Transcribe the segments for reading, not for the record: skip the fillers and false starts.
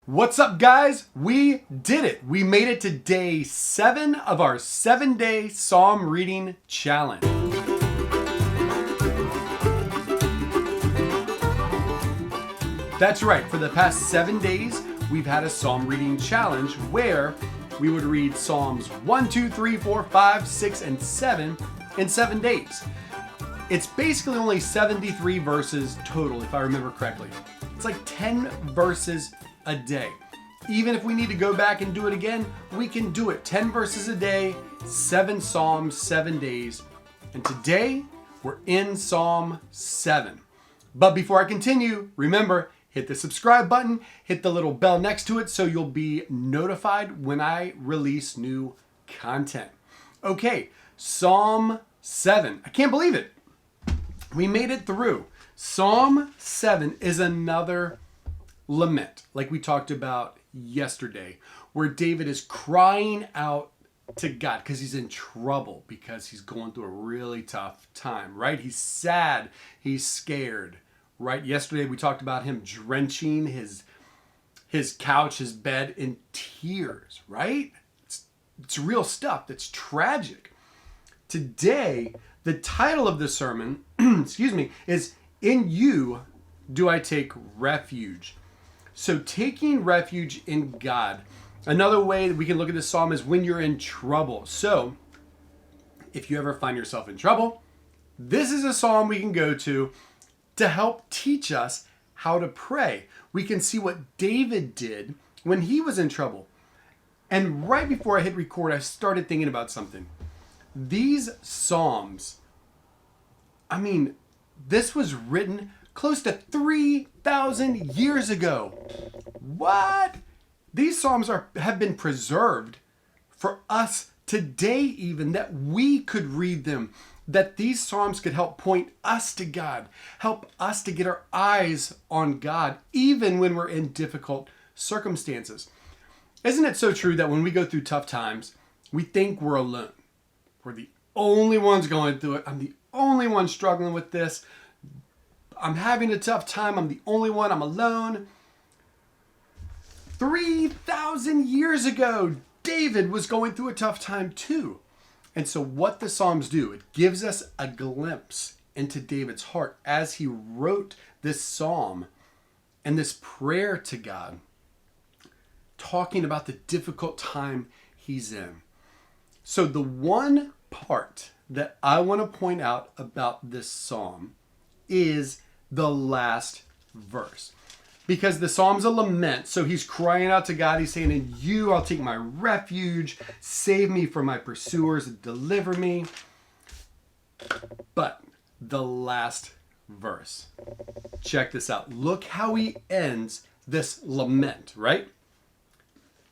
What's up, guys? We did it. We made it to day 7 of our 7-day Psalm reading challenge. That's right. For the past 7 days, we've had a Psalm reading challenge where we would read Psalms 1, 2, 3, 4, 5, 6, and 7 in 7 days. It's basically only 73 verses total, if I remember correctly. It's like 10 verses a day. Even if we need to go back and do it again, we can do it. 10 verses a day, 7 Psalms, 7 days. And today, we're in Psalm 7. But before I continue, remember, hit the subscribe button, hit the little bell next to it so you'll be notified when I release new content. Okay, Psalm 7. I can't believe it. We made it through. Psalm 7 is another lament, like we talked about yesterday, where David is crying out to God because he's in trouble, because he's going through a really tough time, right? He's sad, he's scared, right? Yesterday we talked about him drenching his couch, his bed in tears, right? It's real stuff that's tragic. Today, the title of the sermon, is "In You Do I Take Refuge." So taking refuge in God. Another way that we can look at this psalm is when you're in trouble. So if you ever find yourself in trouble, this is a psalm we can go to help teach us how to pray. We can see what David did when he was in trouble. And right before I hit record, I started thinking about something. These psalms, this was written close to 3,000 years ago. What? These psalms have been preserved for us today, even that we could read them, that these psalms could help point us to God, help us to get our eyes on God, even when we're in difficult circumstances. Isn't it so true that when we go through tough times, we think we're alone? We're the only ones going through it. I'm the only one struggling with this. I'm having a tough time. I'm the only one. I'm alone. 3,000 years ago, David was going through a tough time too. And so what the Psalms do, it gives us a glimpse into David's heart as he wrote this psalm and this prayer to God, talking about the difficult time he's in. So the one part that I want to point out about this psalm is the last verse, because the psalm's a lament. So he's crying out to God. He's saying, "In you I'll take my refuge, save me from my pursuers, and deliver me." But the last verse, check this out. Look how he ends this lament, right?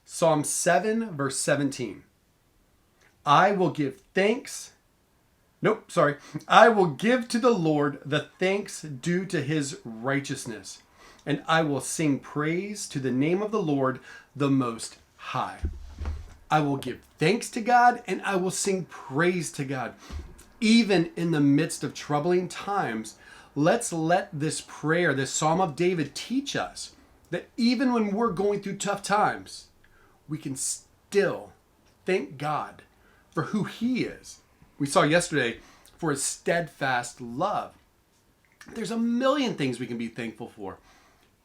Psalm 7 verse 17. I will give to the Lord the thanks due to his righteousness, and I will sing praise to the name of the Lord, the Most High. I will give thanks to God, and I will sing praise to God. Even in the midst of troubling times, let's let this prayer, this Psalm of David, teach us that even when we're going through tough times, we can still thank God for who he is. We saw yesterday for his steadfast love. There's a million things we can be thankful for.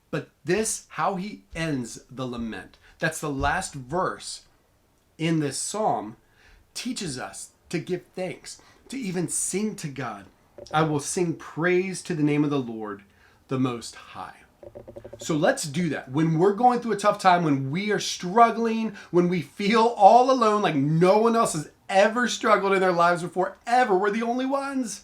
But this, how he ends the lament, that's the last verse in this psalm, teaches us to give thanks, to even sing to God. I will sing praise to the name of the Lord, the Most High. So let's do that. When we're going through a tough time, when we are struggling, when we feel all alone, like no one else has ever struggled in their lives before, ever. We're the only ones.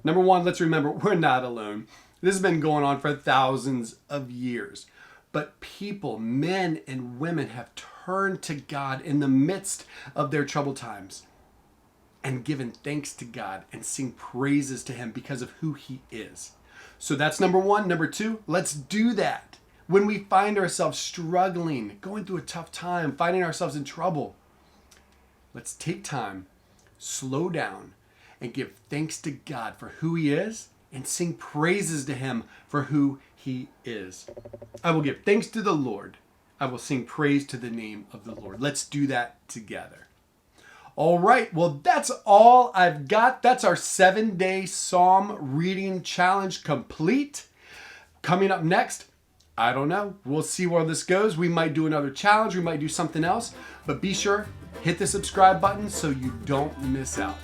Number one, let's remember, we're not alone. This has been going on for thousands of years. But people, men and women, have turned to God in the midst of their troubled times and given thanks to God and sing praises to him because of who he is. So that's number one. Number two, let's do that. When we find ourselves struggling, going through a tough time, finding ourselves in trouble, let's take time, slow down, and give thanks to God for who he is and sing praises to him for who he is. I will give thanks to the Lord. I will sing praise to the name of the Lord. Let's do that together. All right, well, that's all I've got. That's our 7-day Psalm reading challenge complete. Coming up next, I don't know. We'll see where this goes. We might do another challenge. We might do something else. But be sure, hit the subscribe button so you don't miss out.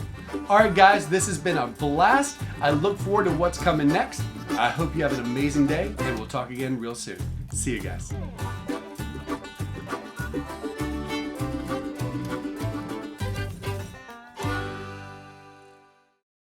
All right, guys, this has been a blast. I look forward to what's coming next. I hope you have an amazing day, and we'll talk again real soon. See you guys.